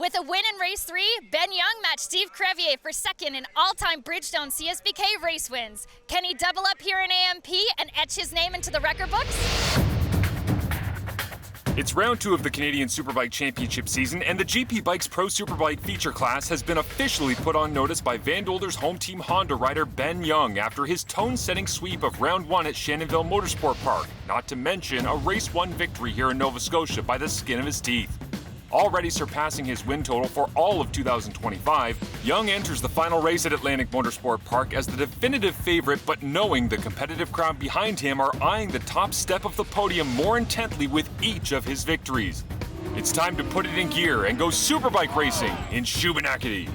With a win in race 3, Ben Young matched Steve Crevier for second in all-time Bridgestone CSBK race wins. Can he double up here in AMP and etch his name into the record books? It's round 2 of the Canadian Superbike Championship season, and the GP Bikes Pro Superbike feature class has been officially put on notice by Van Dolder's home team Honda rider Ben Young after his tone-setting sweep of round 1 at Shannonville Motorsport Park, not to mention a race 1 victory here in Nova Scotia by the skin of his teeth. Already surpassing his win total for all of 2025, Young enters the final race at Atlantic Motorsport Park as the definitive favorite, but knowing the competitive crowd behind him are eyeing the top step of the podium more intently with each of his victories. It's time to put it in gear and go Superbike racing in Shubenacadie.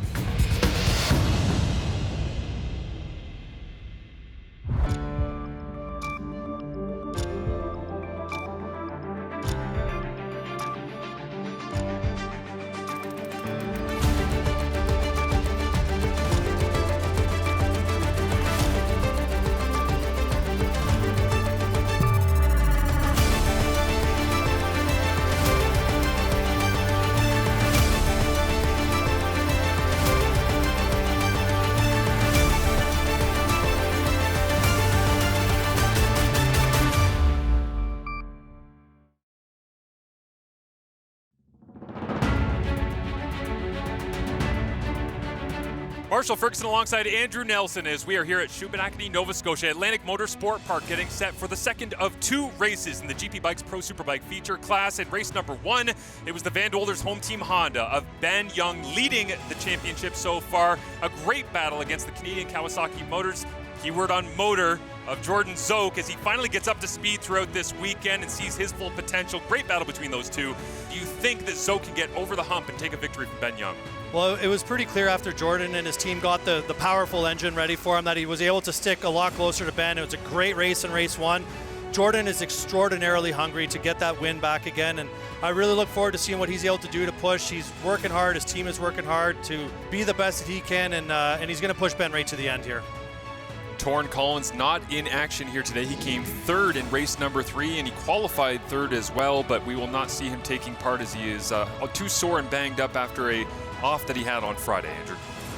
Marshall Ferguson alongside Andrew Nelson as we are here at Shubenacadie, Nova Scotia, Atlantic Motorsport Park, getting set for the second of 2 races in the GP Bikes Pro Superbike feature class. In race number 1, it was the Van Dolder's home team Honda of Ben Young leading the championship so far. A great battle against the Canadian Kawasaki Motors, keyword on motor, of Jordan Zoke as he finally gets up to speed throughout this weekend and sees his full potential. Great battle between those two. Do you think that Zoke can get over the hump and take a victory from Ben Young? Well, it was pretty clear after Jordan and his team got the powerful engine ready for him that he was able to stick a lot closer to Ben. It was a great race in race 1. Jordan is extraordinarily hungry to get that win back again, and I really look forward to seeing what he's able to do to push. He's working hard, his team is working hard to be the best that he can, and he's going to push Ben right to the end here. Torrin Collins not in action here today. He came 3rd in race number 3 and he qualified 3rd as well, but we will not see him taking part as he is too sore and banged up after a off that he had on Friday, Andrew.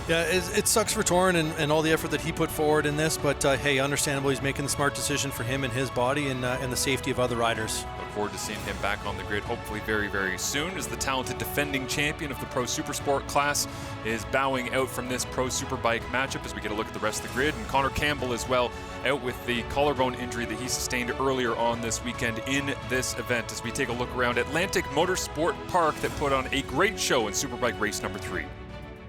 Yeah, it sucks for Torrin and all the effort that he put forward in this, but hey, understandable, he's making the smart decision for him and his body and the safety of other riders. Look forward to seeing him back on the grid hopefully very, very soon as the talented defending champion of the Pro Supersport class is bowing out from this Pro Superbike matchup as we get a look at the rest of the grid. And Connor Campbell as well, out with the collarbone injury that he sustained earlier on this weekend in this event as we take a look around Atlantic Motorsport Park that put on a great show in Superbike race number 3.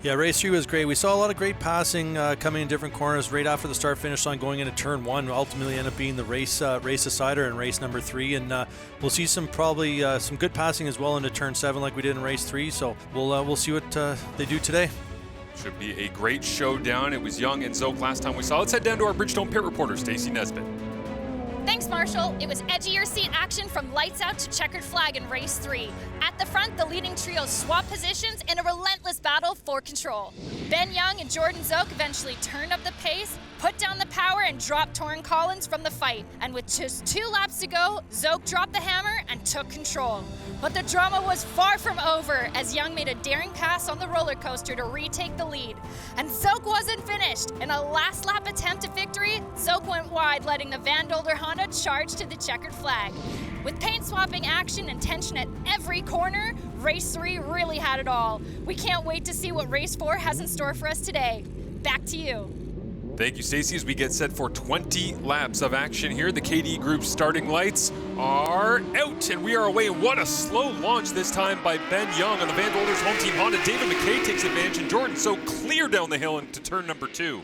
Yeah, race 3 was great. We saw a lot of great passing coming in different corners right after the start-finish line going into turn 1. Ultimately ended up being the race decider in race number 3, and we'll see some good passing as well into turn 7 like we did in race 3. So we'll see what they do today. Should be a great showdown. It was Young and Zoke last time we saw. Let's head down to our Bridgestone pit reporter, Stacey Nesbitt. Thanks, Marshall. It was edgier seat action from lights out to checkered flag in race 3. At the front, the leading trio swapped positions in a relentless battle for control. Ben Young and Jordan Zoke eventually turned up the pace, put down the power, and dropped Torrin Collins from the fight. And with just 2 laps to go, Zoke dropped the hammer and took control. But the drama was far from over as Young made a daring pass on the roller coaster to retake the lead. And Zoke wasn't finished. In a last lap attempt at victory, Zoke went wide, letting the Van Dolder Honda charge to the checkered flag. With paint swapping action and tension at every corner, race 3 really had it all. We can't wait to see what race 4 has in store for us today. Back to you. Thank you, Stacey. As we get set for 20 laps of action here, the KD Group's starting lights are out, and we are away. What a slow launch this time by Ben Young on the Van Dolder's home team Honda. David McKay takes advantage, and Jordan so clear down the hill into turn number 2.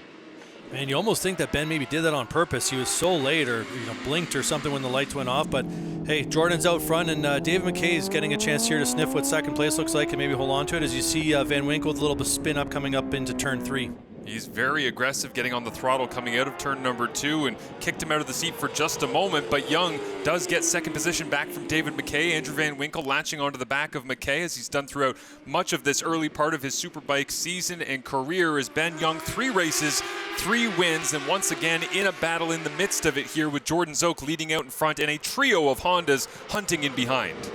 Man, you almost think that Ben maybe did that on purpose. He was so late or blinked or something when the lights went off. But hey, Jordan's out front, and David McKay is getting a chance here to sniff what second place looks like and maybe hold on to it as you see Van Winkle with a little bit of spin up coming up into turn 3. He's very aggressive getting on the throttle coming out of turn number 2 and kicked him out of the seat for just a moment, but Young does get second position back from David McKay. Andrew Van Winkle latching onto the back of McKay as he's done throughout much of this early part of his Superbike season and career as Ben Young 3 races, 3 wins, and once again in a battle in the midst of it here with Jordan Zoke leading out in front and a trio of Hondas hunting in behind.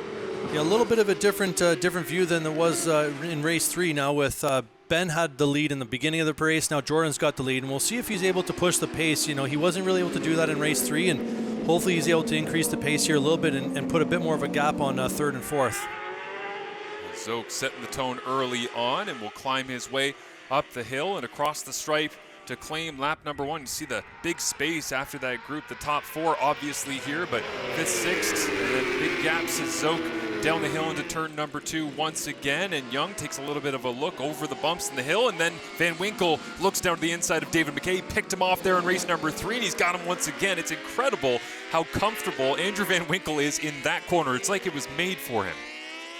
Yeah, a little bit of a different view than there was in race 3 now with Ben had the lead in the beginning of the race. Now Jordan's got the lead, and we'll see if he's able to push the pace. You know, he wasn't really able to do that in race 3, and hopefully he's able to increase the pace here a little bit and put a bit more of a gap on 3rd and 4th. Zoke setting the tone early on and will climb his way up the hill and across the stripe to claim lap number 1. You see the big space after that group, the top 4 obviously here, but 5th, 6th, and then big gaps as Zoke down the hill into turn number 2 once again, and Young takes a little bit of a look over the bumps in the hill, and then Van Winkle looks down to the inside of David McKay, picked him off there in race number 3, and he's got him once again. It's incredible how comfortable Andrew Van Winkle is in that corner. It's like it was made for him.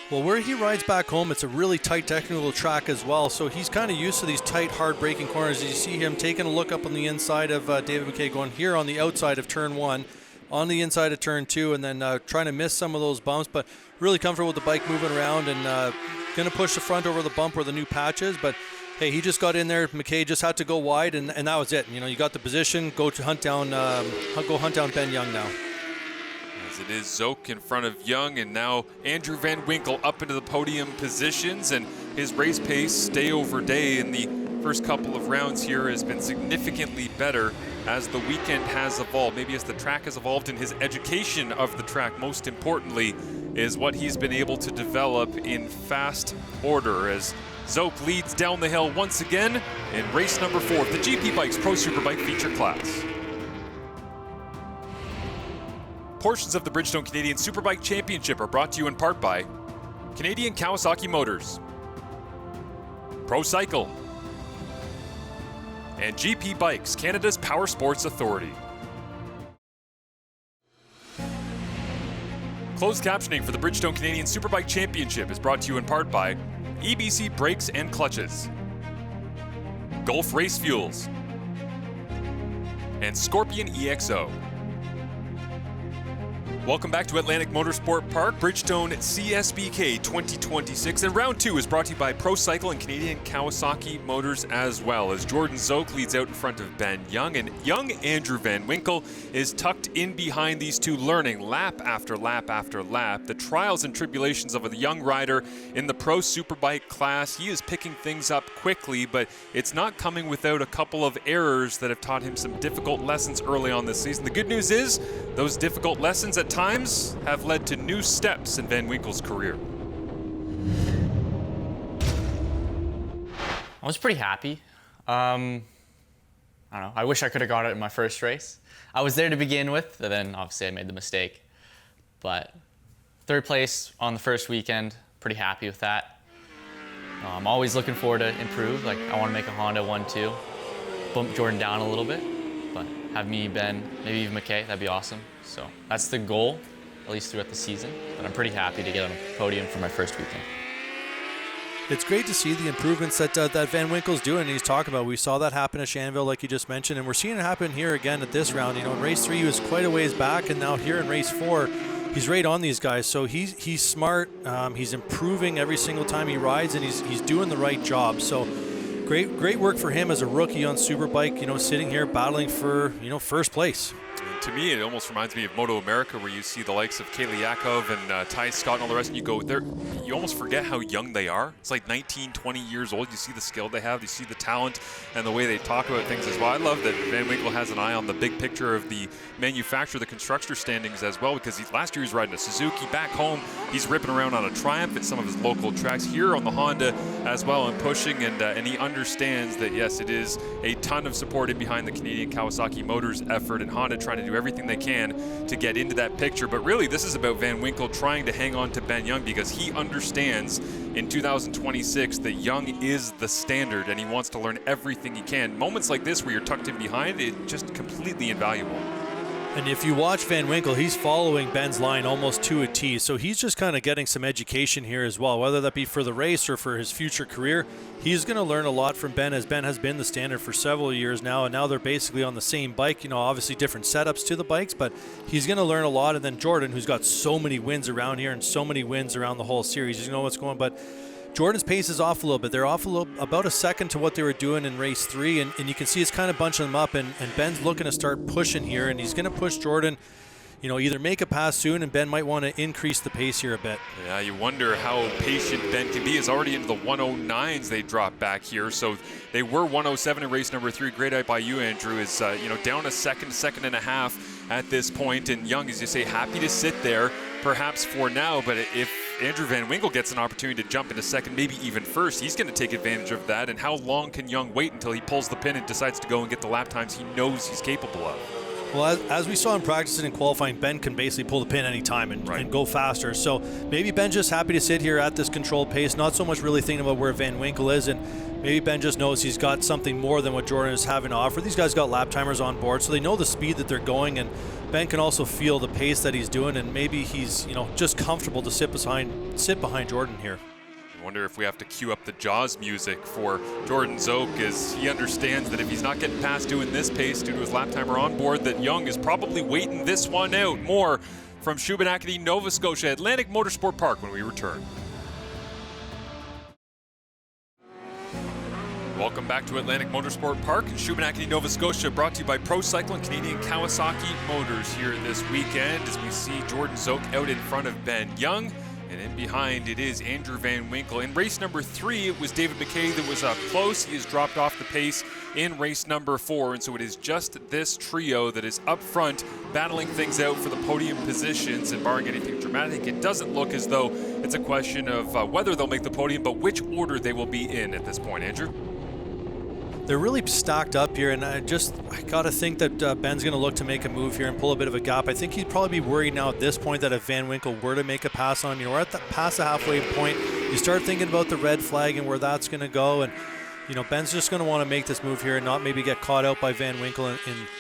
Well, where he rides back home, it's a really tight technical track as well, so he's kind of used to these tight, hard braking corners. You see him taking a look up on the inside of David McKay, going here on the outside of turn 1, on the inside of turn 2, and then trying to miss some of those bumps, but really comfortable with the bike moving around and going to push the front over the bump where the new patch is. But hey, he just got in there. McKay just had to go wide, and that was it. You know, you got the position, go hunt down Ben Young now. As it is Zoke in front of Young, and now Andrew Van Winkle up into the podium positions, and his race pace day over day in the first couple of rounds here has been significantly better as the weekend has evolved. Maybe as the track has evolved, in his education of the track, most importantly, is what he's been able to develop in fast order as Zoke leads down the hill once again in race number 4 of the GP Bikes Pro Superbike feature class. Portions of the Bridgestone Canadian Superbike Championship are brought to you in part by Canadian Kawasaki Motors, Pro Cycle, and GP Bikes, Canada's Power Sports Authority. Closed captioning for the Bridgestone Canadian Superbike Championship is brought to you in part by EBC Brakes and Clutches, Gulf Race Fuels, and Scorpion EXO. Welcome back to Atlantic Motorsport Park, Bridgestone CSBK 2026. And round 2 is brought to you by Pro Cycle and Canadian Kawasaki Motors as well, as Jordan Zoke leads out in front of Ben Young, and young Andrew Van Winkle is tucked in behind these two, learning lap after lap after lap the trials and tribulations of a young rider in the Pro Superbike class. He is picking things up quickly, but it's not coming without a couple of errors that have taught him some difficult lessons early on this season. The good news is those difficult lessons at times have led to new steps in Van Winkle's career. I was pretty happy. I don't know. I wish I could have got it in my first race. I was there to begin with, and then obviously I made the mistake. But 3rd place on the first weekend, pretty happy with that. I'm always looking forward to improve. Like, I want to make a Honda 1-2, bump Jordan down a little bit, but have me, Ben, maybe even McKay, that'd be awesome. So that's the goal, at least throughout the season. But I'm pretty happy to get on a podium for my first weekend. It's great to see the improvements that Van Winkle's doing. He's talking about. We saw that happen at Shanville, like you just mentioned, and we're seeing it happen here again at this round. You know, in race 3 he was quite a ways back, and now here in race 4 he's right on these guys. So he's smart. He's improving every single time he rides, and he's doing the right job. So great work for him as a rookie on Superbike. You know, sitting here battling for first place. To me, it almost reminds me of Moto America, where you see the likes of Kaylee Yakov and Ty Scott and all the rest, and you go there, you almost forget how young they are. It's like 19, 20 years old. You see the skill they have, you see the talent and the way they talk about things as well. I love that Van Winkle has an eye on the big picture of the manufacturer, the constructor standings as well, because last year he was riding a Suzuki. Back home, he's ripping around on a Triumph at some of his local tracks, here on the Honda as well, and pushing, and he understands that, yes, it is a ton of support in behind the Canadian Kawasaki Motors effort, and Honda trying to do everything they can to get into that picture. But really, this is about Van Winkle trying to hang on to Ben Young, because he understands in 2026 that Young is the standard, and he wants to learn everything he can. Moments like this where you're tucked in behind, it's just completely invaluable. And if you watch Van Winkle, he's following Ben's line almost to a T. So he's just kind of getting some education here as well, whether that be for the race or for his future career. He's going to learn a lot from Ben, as Ben has been the standard for several years now, and now they're basically on the same bike. You know, obviously different setups to the bikes, but he's going to learn a lot. And then Jordan, who's got so many wins around here and so many wins around the whole series, you know what's going on. But Jordan's pace is off a little bit. They're off about a second to what they were doing in race 3, and you can see it's kind of bunching them up, and Ben's looking to start pushing here, and he's going to push Jordan, either make a pass soon, and Ben might want to increase the pace here a bit. Yeah, you wonder how patient Ben can be. He's already into the 109s they drop back here. So they were 107 in race number 3. Great eye by you, Andrew, is down a second and a half at this point. And Young, as you say, happy to sit there, perhaps for now. But if Andrew Van Winkle gets an opportunity to jump into second, maybe even first, he's going to take advantage of that. And how long can Young wait until he pulls the pin and decides to go and get the lap times he knows he's capable of? Well, as we saw in practice and in qualifying, Ben can basically pull the pin anytime and go faster. So maybe Ben's just happy to sit here at this controlled pace, not so much really thinking about where Van Winkle is. And maybe Ben just knows he's got something more than what Jordan is having to offer. These guys got lap timers on board, so they know the speed that they're going. And Ben can also feel the pace that he's doing. And maybe he's just comfortable to sit behind Jordan here. I wonder if we have to cue up the Jaws music for Jordan Zoke, as he understands that if he's not getting past doing this pace due to his lap timer on board, that Young is probably waiting this one out. More from Shubenacadie, Nova Scotia, Atlantic Motorsport Park when we return. Welcome back to Atlantic Motorsport Park in Shubenacadie, Nova Scotia, brought to you by Pro Cycle and Canadian Kawasaki Motors here this weekend, as we see Jordan Zoke out in front of Ben Young. And in behind it is Andrew Van Winkle. In race number 3, it was David McKay that was up close. He has dropped off the pace in race number 4. And so it is just this trio that is up front, battling things out for the podium positions. And barring anything dramatic, it doesn't look as though it's a question of whether they'll make the podium, but which order they will be in at this point. Andrew? They're really stacked up here, and I got to think that Ben's going to look to make a move here and pull a bit of a gap. I think he'd probably be worried now at this point that if Van Winkle were to make a pass on, we're at the past the halfway point. You start thinking about the red flag and where that's going to go, and Ben's just going to want to make this move here and not maybe get caught out by Van Winkle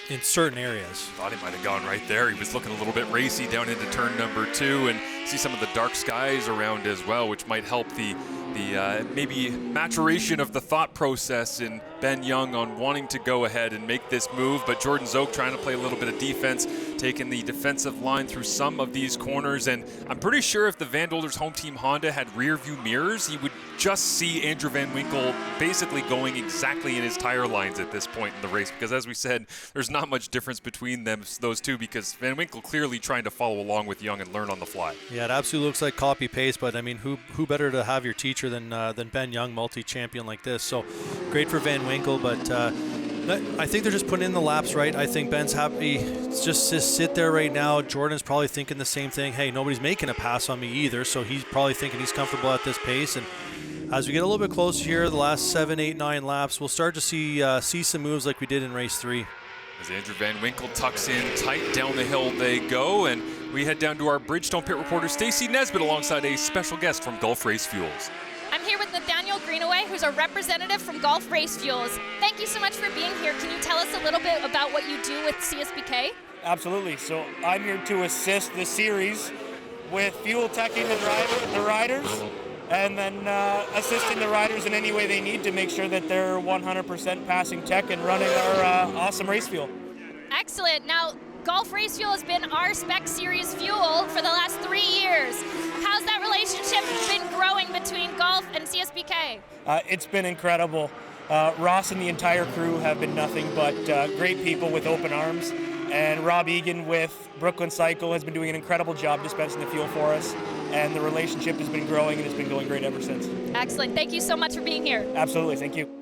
in certain areas. Thought he might have gone right there. He was looking a little bit racy down into turn number 2, and see some of the dark skies around as well, which might help the maybe maturation of the thought process in Ben Young on wanting to go ahead and make this move. But Jordan Zoke trying to play a little bit of defense, taking the defensive line through some of these corners. And I'm pretty sure if the Vandolders home team Honda had rear view mirrors, he would just see Andrew Van Winkle basically going exactly in his tire lines at this point in the race, because as we said, there's not much difference between those two, because Van Winkle clearly trying to follow along with Young and learn on the fly. Yeah, it absolutely looks like copy paste, but I mean, who better to have your teacher than Ben Young, multi-champion like this? So great for Van Winkle, but I think they're just putting in the laps right. I think Ben's happy just to sit there right now. Jordan's probably thinking the same thing. Hey, nobody's making a pass on me either, so he's probably thinking he's comfortable at this pace. And as we get a little bit closer here, the last 7, 8, 9 laps, we'll start to see some moves like we did in race 3. As Andrew Van Winkle tucks in tight, down the hill they go, and we head down to our Bridgestone pit reporter Stacey Nesbitt alongside a special guest from Gulf Race Fuels. I'm here with Nathaniel Greenaway, who's a representative from Gulf Race Fuels. Thank you so much for being here. Can you tell us a little bit about what you do with CSBK? Absolutely. So I'm here to assist the series with fuel teching the riders, and then assisting the riders in any way they need to make sure that they're 100% passing tech and running our awesome race fuel. Excellent. Now, Gulf Race Fuel has been our spec series fuel for the last 3 years. How's that relationship been growing between Gulf and CSBK? It's been incredible. Ross and the entire crew have been nothing but great people with open arms. And Rob Egan with Brooklyn Cycle has been doing an incredible job dispensing the fuel for us. And the relationship has been growing, and it's been going great ever since. Excellent. Thank you so much for being here. Absolutely. Thank you.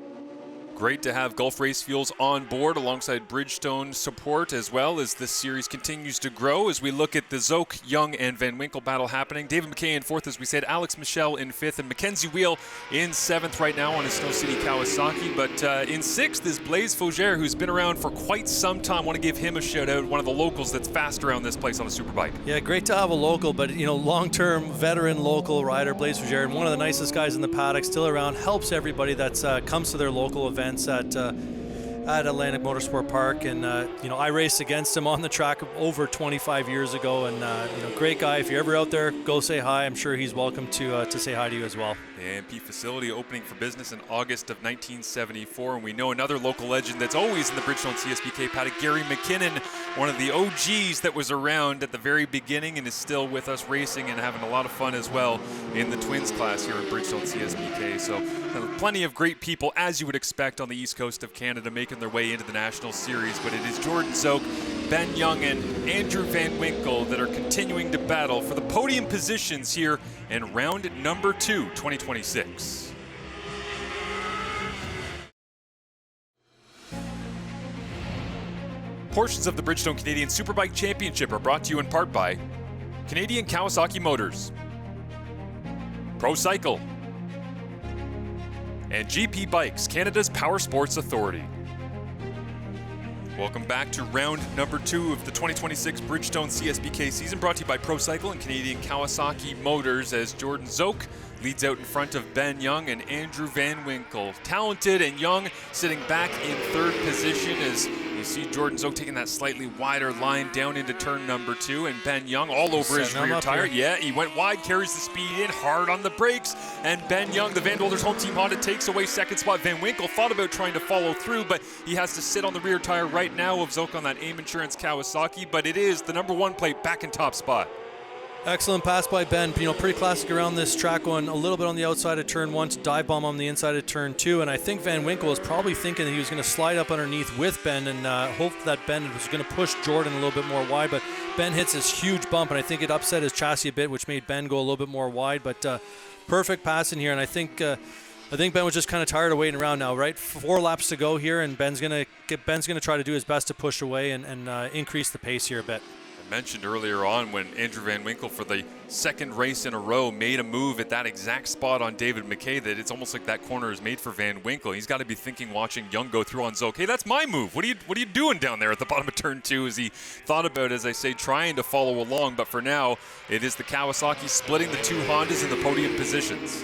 Great to have Gulf Race Fuels on board alongside Bridgestone support, as well as this series continues to grow as we look at the Zoke, Young, and Van Winkle battle happening. David McKay in 4th, as we said, Alex Michel in 5th, and Mackenzie Wheel in 7th right now on his Snow City Kawasaki. But in 6th is Blaise Fougere, who's been around for quite some time. Want to give him a shout out, one of the locals that's fast around this place on a Superbike. Yeah, great to have a local, but long-term veteran local rider, Blaise Fougere, and one of the nicest guys in the paddock, still around, helps everybody that comes to their local events at Atlantic Motorsport Park. And I raced against him on the track over 25 years ago, and great guy. If you're ever out there, go say hi. I'm sure he's welcome to say hi to you as well. The AMP facility opening for business in August of 1974, and we know another local legend that's always in the Bridgestone CSBK paddock, Gary McKinnon, one of the OGs that was around at the very beginning and is still with us racing and having a lot of fun as well in the twins class here at Bridgestone CSBK. So plenty of great people, as you would expect, on the east coast of Canada making their way into the National Series, but it is Jordan Zoke, Ben Young, and Andrew Van Winkle that are continuing to battle for the podium positions here in round number 2, 2026. Portions of the Bridgestone Canadian Superbike Championship are brought to you in part by Canadian Kawasaki Motors, Pro Cycle, and GP Bikes, Canada's Power Sports Authority. Welcome back to round number 2 of the 2026 Bridgestone CSBK season, brought to you by Pro Cycle and Canadian Kawasaki Motors, as Jordan Zoke leads out in front of Ben Young and Andrew Van Winkle. Talented and Young sitting back in third position as you see Jordan Zoke taking that slightly wider line down into turn number 2, and Ben Young all over his rear tire. Yeah, he went wide, carries the speed in, hard on the brakes, and Ben Young, the Vandolders home team Honda, takes away second spot. Van Winkle thought about trying to follow through, but he has to sit on the rear tire right now of Zoke on that AIM Insurance Kawasaki, but it is the number 1 plate back in top spot. Excellent pass by Ben. You know, pretty classic around this track, going a little bit on the outside of turn 1 to dive bomb on the inside of turn 2. And I think Van Winkle was probably thinking that he was going to slide up underneath with Ben and hope that Ben was going to push Jordan a little bit more wide. But Ben hits this huge bump, and I think it upset his chassis a bit, which made Ben go a little bit more wide. But perfect pass in here, and I think Ben was just kind of tired of waiting around now, right? 4 laps to go here, and Ben's going to try to do his best to push away and increase the pace here a bit. Mentioned earlier on when Andrew Van Winkle, for the second race in a row, made a move at that exact spot on David McKay, that it's almost like that corner is made for Van Winkle. He's got to be thinking, watching Young go through on Zoke, hey, that's my move. What are you doing down there at the bottom of turn 2? As he thought about, as I say, trying to follow along, but for now it is the Kawasaki splitting the 2 Hondas in the podium positions.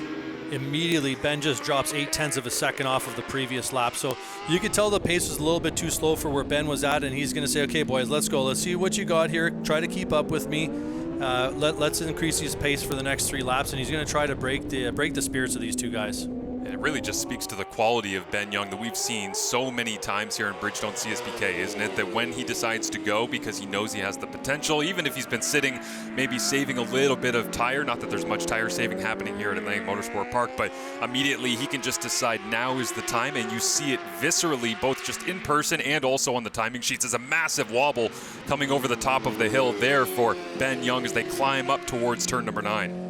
Immediately, Ben just drops 0.8 of a second off of the previous lap. So you could tell the pace was a little bit too slow for where Ben was at, and he's going to say, okay, boys, let's go. Let's see what you got here. Try to keep up with me. Let's increase his pace for the next 3 laps, and he's going to try to break the spirits of these 2 guys. And it really just speaks to the quality of Ben Young that we've seen so many times here in Bridgestone CSBK, isn't it? That when he decides to go because he knows he has the potential, even if he's been sitting, maybe saving a little bit of tire, not that there's much tire saving happening here at Atlantic Motorsport Park, but immediately he can just decide now is the time, and you see it viscerally, both just in person and also on the timing sheets. There's a massive wobble coming over the top of the hill there for Ben Young as they climb up towards turn number 9.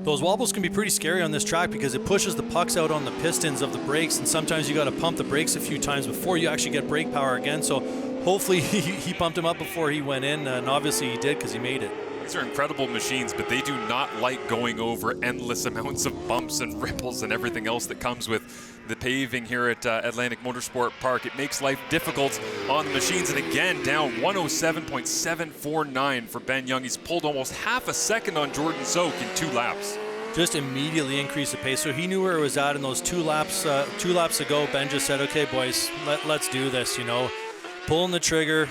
Those wobbles can be pretty scary on this track because it pushes the pucks out on the pistons of the brakes, and sometimes you got to pump the brakes a few times before you actually get brake power again. So hopefully he pumped him up before he went in, and obviously he did because he made it. These are incredible machines, but they do not like going over endless amounts of bumps and ripples and everything else that comes with the paving here at Atlantic Motorsport Park. It makes life difficult on the machines, and again, down 107.749 for Ben Young. He's pulled almost half a second on Jordan Zoke in 2 laps. Just immediately increased the pace. So he knew where it was at in those 2 laps. 2 laps ago, Ben just said, okay, boys, let's do this, you know. Pulling the trigger,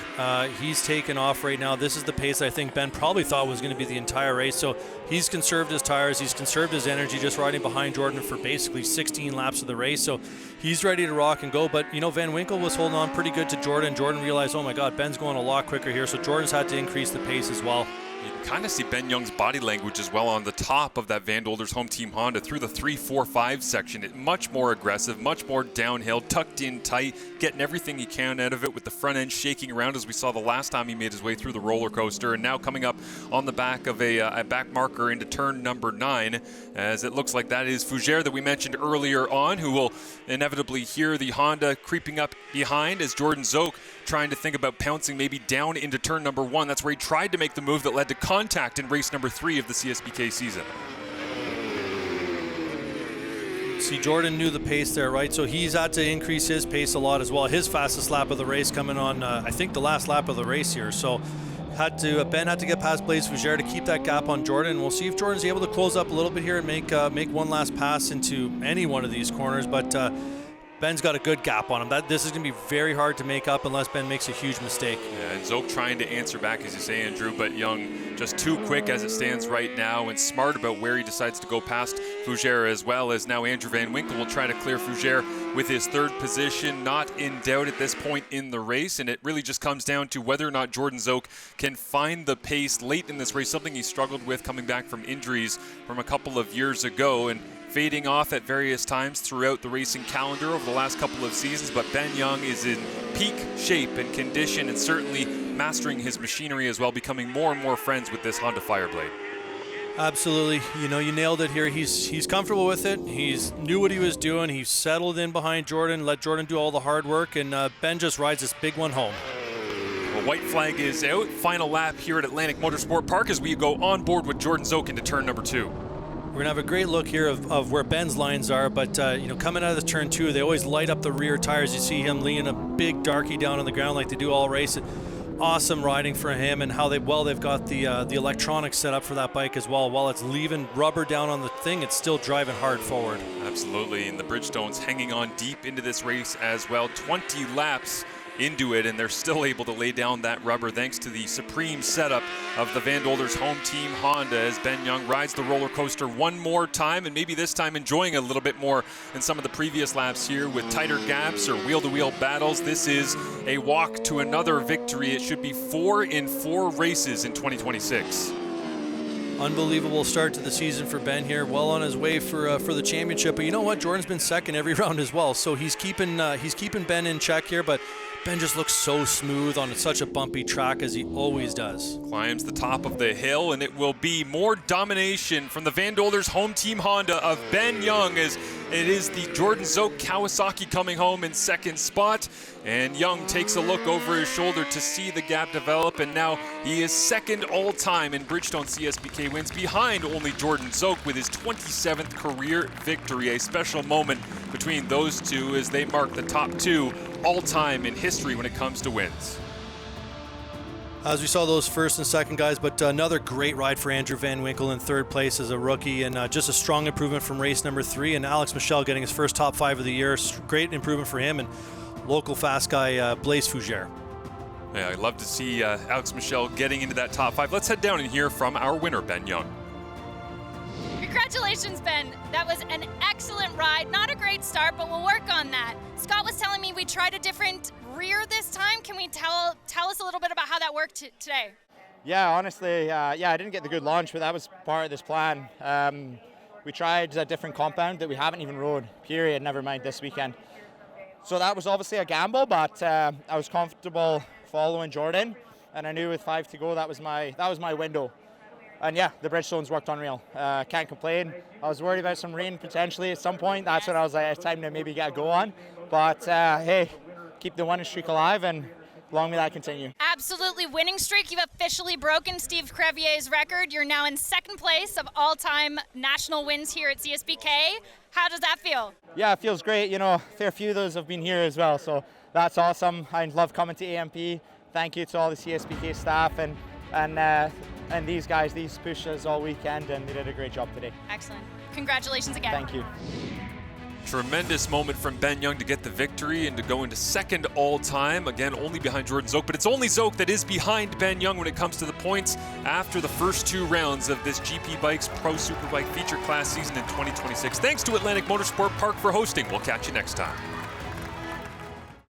he's taken off right now. This is the pace I think Ben probably thought was going to be the entire race. So he's conserved his tires, he's conserved his energy, just riding behind Jordan for basically 16 laps of the race. So he's ready to rock and go. But, you know, Van Winkle was holding on pretty good to Jordan. Jordan realized, oh my God, Ben's going a lot quicker here. So Jordan's had to increase the pace as well. You can kind of see Ben Young's body language as well on the top of that Vandolders home team Honda through the 3, 4, 5 section. It much more aggressive, much more downhill, tucked in tight, getting everything he can out of it with the front end shaking around as we saw the last time he made his way through the roller coaster. And now coming up on the back of a back marker into turn number 9, as it looks like that is Fougere that we mentioned earlier on, who will inevitably hear the Honda creeping up behind as Jordan Zoke trying to think about pouncing maybe down into turn number 1. That's where he tried to make the move that led to contact in race number 3 of the CSBK season. See, Jordan knew the pace there, right? So he's had to increase his pace a lot as well. His fastest lap of the race coming on, I think, the last lap of the race here. So Ben had to get past Blaise Fougere to keep that gap on Jordan. We'll see if Jordan's able to close up a little bit here and make one last pass into any one of these corners. But Ben's got a good gap on him. This is going to be very hard to make up unless Ben makes a huge mistake. Yeah, and Zoke trying to answer back, as you say, Andrew, but Young just too quick as it stands right now, and smart about where he decides to go past Fougere, as well as now Andrew Van Winkle will try to clear Fougere with his third position. Not in doubt at this point in the race, and it really just comes down to whether or not Jordan Zoke can find the pace late in this race, something he struggled with coming back from injuries from a couple of years ago, and fading off at various times throughout the racing calendar over the last couple of seasons. But Ben Young is in peak shape and condition, and certainly mastering his machinery as well, becoming more and more friends with this Honda Fireblade. Absolutely. You know, you nailed it here. He's comfortable with it. He's knew what he was doing. He settled in behind Jordan, let Jordan do all the hard work, and Ben just rides this big one home. Well, white flag is out. Final lap here at Atlantic Motorsport Park as we go on board with Jordan Zoke into turn number 2. We're going to have a great look here of where Ben's lines are, but you know, coming out of the turn 2, they always light up the rear tires. You see him leaning a big darky down on the ground like they do all race. Awesome riding for him, and how they've got the electronics set up for that bike as well. While it's leaving rubber down on the thing, it's still driving hard forward. Absolutely, and the Bridgestone's hanging on deep into this race as well. 20 laps into it, and they're still able to lay down that rubber thanks to the supreme setup of the Vandolders home team Honda, as Ben Young rides the roller coaster one more time, and maybe this time enjoying a little bit more than some of the previous laps here with tighter gaps or wheel-to-wheel battles. This is a walk to another victory. It should be 4 in 4 races in 2026. Unbelievable start to the season for Ben here, well on his way for the championship. But you know what? Jordan's been second every round as well, so he's keeping Ben in check here. But Ben just looks so smooth on such a bumpy track, as he always does. Climbs the top of the hill, and it will be more domination from the Vandolders home team Honda of Ben Young, as it is the Jordan Zoke Kawasaki coming home in second spot. And Young takes a look over his shoulder to see the gap develop, and now he is second all-time in Bridgestone CSBK wins, behind only Jordan Zoke with his 27th career victory. A special moment between those two as they mark the top 2 all-time in history when it comes to wins. As we saw those first and second guys, but another great ride for Andrew Van Winkle in third place as a rookie, and just a strong improvement from race number 3, and Alex Michel getting his first top 5 of the year. Great improvement for him, and local fast guy Blaise Fougere. Yeah, I'd love to see Alex Michel getting into that top 5. Let's head down and hear from our winner, Ben Young. Congratulations, Ben. That was an excellent ride. Not a great start, but we'll work on that. Scott was telling me we tried a different rear this time. Can we tell us a little bit about how that worked today? Yeah, honestly, I didn't get the good launch, but that was part of this plan. We tried a different compound that we haven't even rode, period, never mind this weekend. So that was obviously a gamble, but I was comfortable following Jordan, and I knew with 5 to go that was my window. And yeah, the Bridgestones worked unreal. Can't complain. I was worried about some rain potentially at some point. That's when I was like, it's time to maybe get a go on. But hey, keep the winning streak alive, and long may that continue. Absolutely, winning streak. You've officially broken Steve Crevier's record. You're now in second place of all-time national wins here at CSBK. How does that feel? Yeah, it feels great. You know, a fair few of those have been here as well, so that's awesome. I love coming to AMP. Thank you to all the CSBK staff and these guys. These pushed us all weekend, and they did a great job today. Excellent. Congratulations again. Thank you. Tremendous moment from Ben Young to get the victory and to go into second all-time, again only behind Jordan Zoke, but it's only Zoke that is behind Ben Young when it comes to the points after the first 2 rounds of this GP Bikes Pro Superbike feature class season in 2026. Thanks to Atlantic Motorsport Park for hosting. We'll catch you next time.